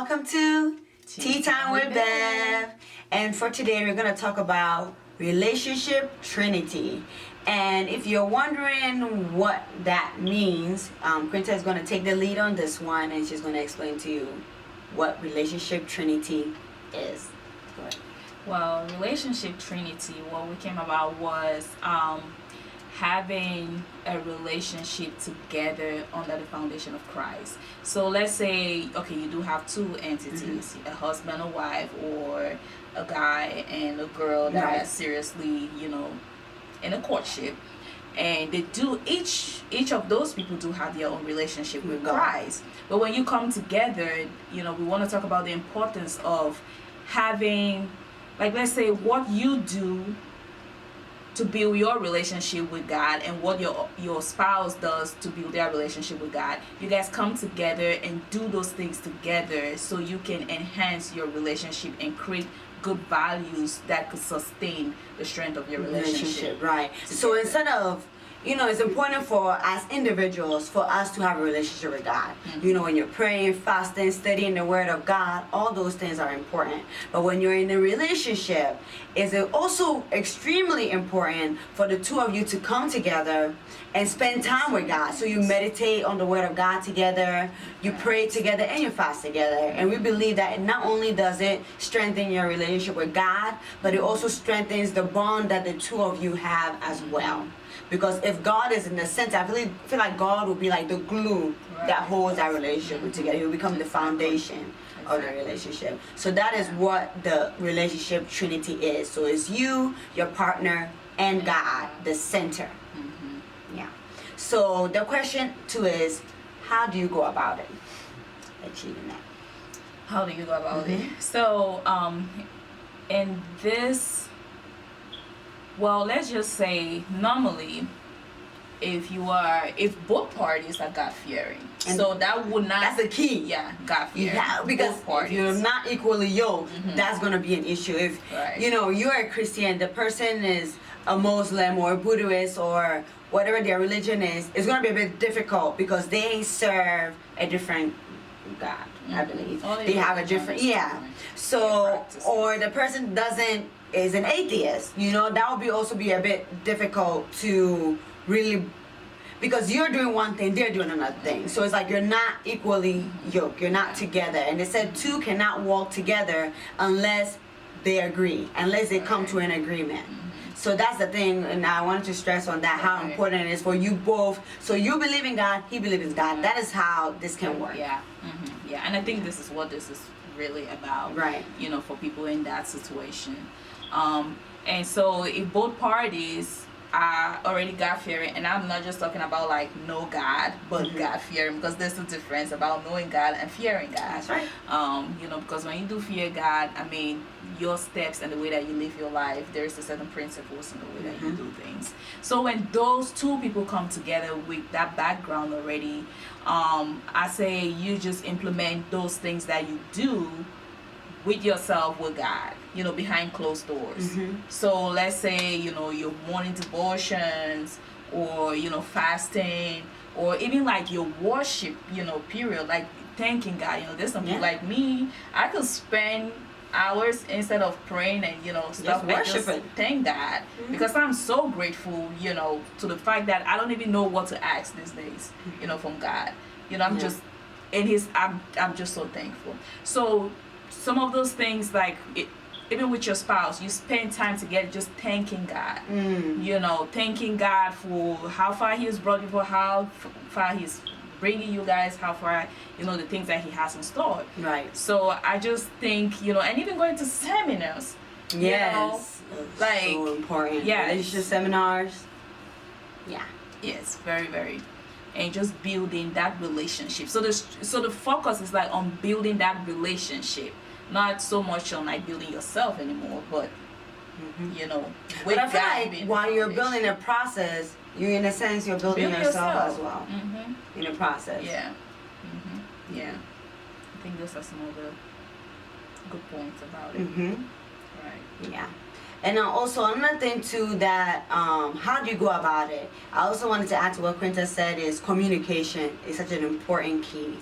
welcome to Tea Time with Bev. And for today, we're going to talk about relationship trinity. And if you're wondering what that means, Quinta is going to take the lead on this one, and she's going to explain to you what relationship trinity is. Go ahead. Well, relationship trinity, what we came about was having a relationship together under the foundation of Christ. So let's say, okay, you do have two entities, a husband and wife, or a guy and a girl that are seriously, in a courtship. And they do, each of those people do have their own relationship with Christ. But when you come together, we want to talk about the importance of having, like, let's say what you do to build your relationship with God and what your spouse does to build their relationship with God. You guys come together and do those things together so you can enhance your relationship and create good values that could sustain the strength of your relationship. Right. So instead of, it's important for as individuals for us to have a relationship with God. When you're praying, fasting, studying the Word of God, all those things are important. But when you're in a relationship, it's also extremely important for the two of you to come together and spend time with God. So you meditate on the Word of God together, you pray together, and you fast together. And we believe that not only does it strengthen your relationship with God, but it also strengthens the bond that the two of you have as well. Because if God is in the center, I feel like God will be like the glue that holds our relationship together. He will become the foundation of the relationship. So that is what the relationship trinity is. So it's you, your partner, and God, the center. Yeah. So the question too is, how do you go about it? Achieving that. How do you go about it? So, in this, well, let's just say normally, if both parties are God-fearing, so that would not. That's the key. Yeah, God-fearing. Yeah, because if you're not equally yoked, that's going to be an issue. If you're a Christian, the person is a Muslim or a Buddhist or whatever their religion is, it's going to be a bit difficult because they serve a different God, I believe. They have a different, So, or the person is an atheist, that would also be a bit difficult to really, because you're doing one thing, they're doing another thing. So it's like you're not equally yoked, you're not together. And they said two cannot walk together unless they agree, unless they come to an agreement. So that's the thing, and I wanted to stress on that, how important it is for you both. So you believe in God, he believes in God. That is how this can work. Yeah, and I think this is what this is really about. Right. For people in that situation. And so if both parties are already God-fearing, and I'm not just talking about like know God, but God-fearing, because there's a difference about knowing God and fearing God. That's right. Because when you do fear God, your steps and the way that you live your life, there's a certain principles in the way that you do things. So when those two people come together with that background already, I say you just implement those things that you do with yourself, with God, behind closed doors. So let's say, your morning devotions, or, fasting, or even like your worship, period, like thanking God. There's some people like me, I could spend hours instead of praying and, stuff, and just thank God, because I'm so grateful, to the fact that I don't even know what to ask these days, from God. I'm just in his, I'm just so thankful. So some of those things, like even with your spouse, you spend time together just thanking God. Thanking God for how far he has brought you, for how far he's bringing you guys, how far, the things that he has in store. Right. So I just think, and even going to seminars. Yes. Like, so important. Yeah. Relationship seminars. Yeah. Yes, very, very. And just building that relationship. So the focus is like on building that relationship, not so much on like building yourself anymore, but but I feel like while you're building a process, in a sense you're building yourself as well in the process. Yeah. Yeah. I think those are some of the good points about it. Right. Yeah. And also another thing too, that how do you go about it? I also wanted to add to what Quinta said, is communication is such an important key.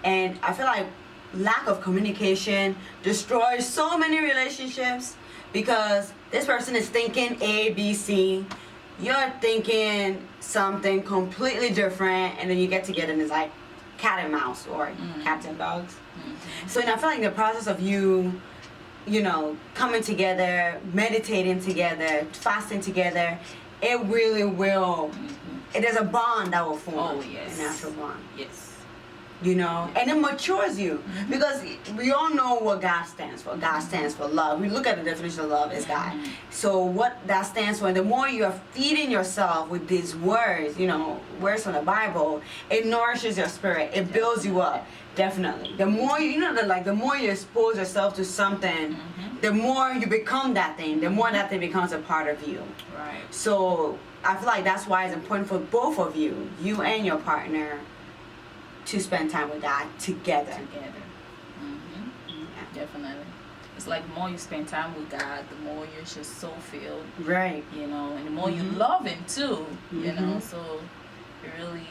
And I feel like lack of communication destroys so many relationships, because this person is thinking A, B, C. You're thinking something completely different, and then you get together and it's like cat and mouse, or cats and dogs. So I feel like the process of you know, coming together, meditating together, fasting together, it really will, there's a bond that will form. Oh, yes. A natural bond. Yes. You know, and it matures you, because we all know what God stands for. God stands for love. We look at the definition of love as God. So what that stands for, and the more you are feeding yourself with these words, you know, words from the Bible, it nourishes your spirit. It builds you up. Definitely. The more you know, the more you expose yourself to something, the more you become that thing. The more that thing becomes a part of you. Right. So I feel like that's why it's important for both of you, you and your partner, to spend time with God together. Definitely. It's like the more you spend time with God, the more you're just so filled. Right. You know, and the more you love Him too. You know, so it really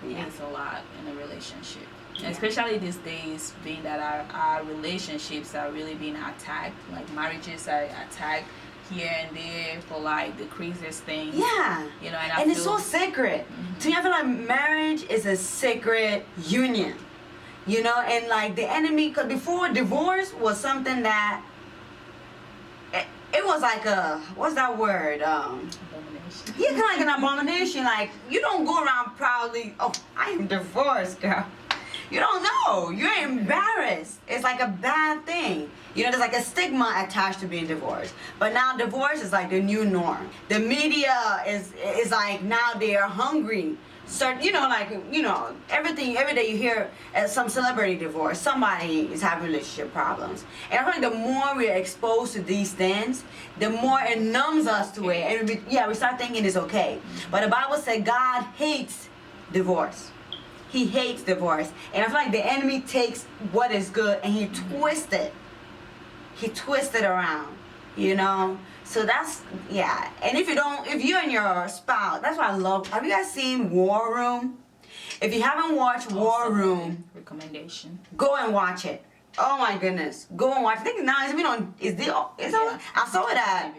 means a lot in a relationship. And especially these days, being that our relationships are really being attacked, like marriages are attacked here and there for like the craziest things. Yeah. You know, and it's so sacred. To me, I feel like marriage is a sacred union. You know, and like the enemy, because before, divorce was something that it was like a, what's that word? Abomination. Yeah, kind of like an abomination. Like, you don't go around proudly, oh, I am divorced, girl. You don't know. You're embarrassed. It's like a bad thing. You know, there's like a stigma attached to being divorced. But now divorce is like the new norm. The media is like, now they are hungry. So, you know, like, you know, every day you hear some celebrity divorce, somebody is having relationship problems. And I feel like the more we're exposed to these things, the more it numbs us to it. And we start thinking it's okay. But the Bible said God hates divorce. He hates divorce. And I feel like the enemy takes what is good and he twists it. He twists it around, you know? So that's, yeah. And if you and your spouse, that's what I love. Have you guys seen War Room? If you haven't watched War Room, recommendation, go and watch it. Oh my goodness. Go and watch. I think now it's been on, I saw it at,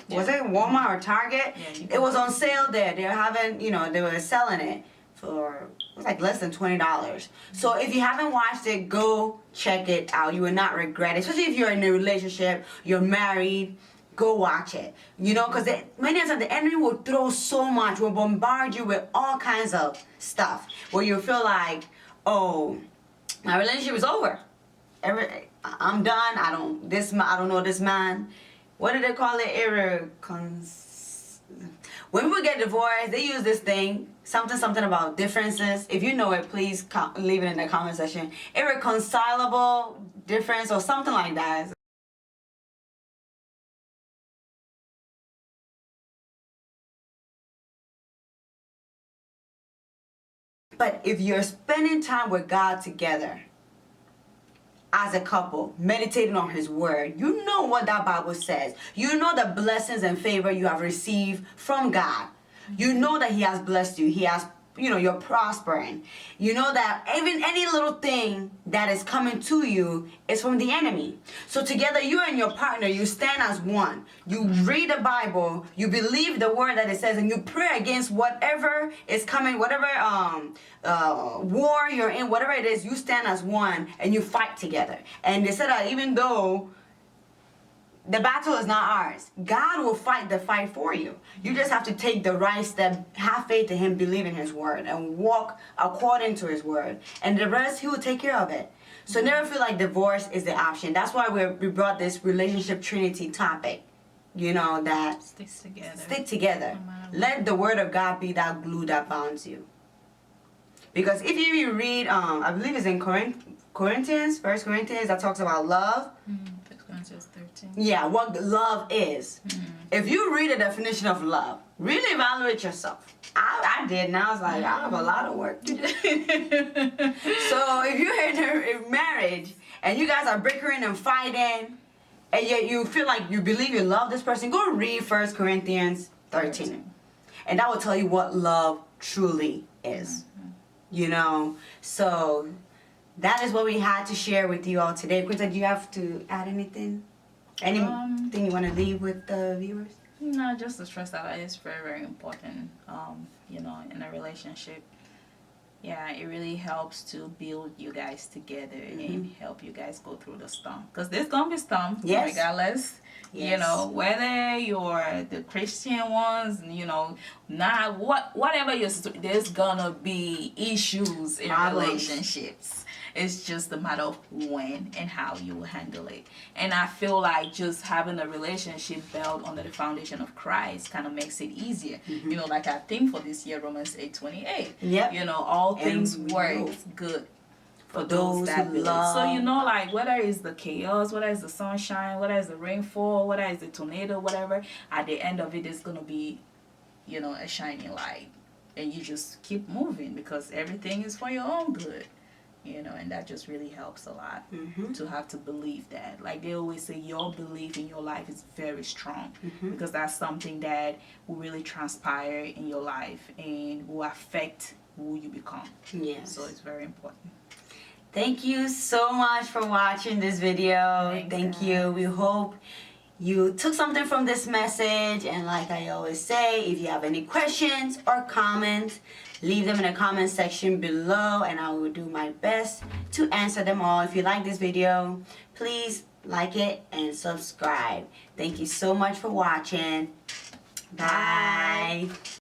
was it Walmart or Target? Yeah, it was on sale there. They were having, you know, they were selling it for, it was like less than $20. So if you haven't watched it, go check it out. You will not regret it. Especially if you're in a relationship, you're married, go watch it. You know, because many times the enemy will throw so much, will bombard you with all kinds of stuff where you feel like, oh, my relationship is over. I'm done. I don't know this man. What do they call it? When people get divorced, they use this thing, something about differences. If you know it, please leave it in the comment section. Irreconcilable difference or something like that. But if you're spending time with God together, as a couple, meditating on His Word, you know what that Bible says. You know the blessings and favor you have received from God. You know that He has blessed you. He has, you know, you're prospering. You know that even any little thing that is coming to you is from the enemy. So together, you and your partner, you stand as one. You read the Bible, you believe the word that it says, and you pray against whatever is coming, whatever war you're in, whatever it is, you stand as one and you fight together. And they said that even though the battle is not ours, God will fight the fight for you. You just have to take the right step, have faith in Him, believe in His word, and walk according to His word. And the rest, He will take care of it. So never feel like divorce is the option. That's why we brought this relationship trinity topic. You know, that sticks together. Stick together. Let the word of God be that glue that bonds you. Because if you read, I believe it's in Corinthians, 1 Corinthians, that talks about love. 1 Corinthians 13. Yeah, what love is. If you read the definition of love, really evaluate yourself. I did, and I was like, I have a lot of work to do. So if you're in a marriage and you guys are bickering and fighting, and yet you feel like you believe you love this person, go read 1 Corinthians 13. And that will tell you what love truly is. You know, so that is what we had to share with you all today. Quinta, do you have to add anything? Anything you want to leave with the viewers? No, just to stress that it's very, very important, you know, in a relationship. Yeah, it really helps to build you guys together and help you guys go through the storm. Because there's going to be storm, regardless. Yes. You know, whether you're the Christian ones, you know, not whatever there's going to be issues in relationships. It's just a matter of when and how you will handle it. And I feel like just having a relationship built under the foundation of Christ kind of makes it easier. You know, like I think for this year, Romans 8:28. Yep. You know, all things work good for those that believe. So, you know, like whether it's the chaos, whether it's the sunshine, whether it's the rainfall, whether it's the tornado, whatever, at the end of it, it's going to be, you know, a shining light. And you just keep moving because everything is for your own good. You know, and that just really helps a lot to have to believe that. Like they always say, your belief in your life is very strong because that's something that will really transpire in your life and will affect who you become. Yes. So it's very important. Thank you so much for watching this video. Thank you. We hope you took something from this message. And like I always say, if you have any questions or comments, leave them in the comment section below and I will do my best to answer them all. If you like this video, please like it and subscribe. Thank you so much for watching. Bye.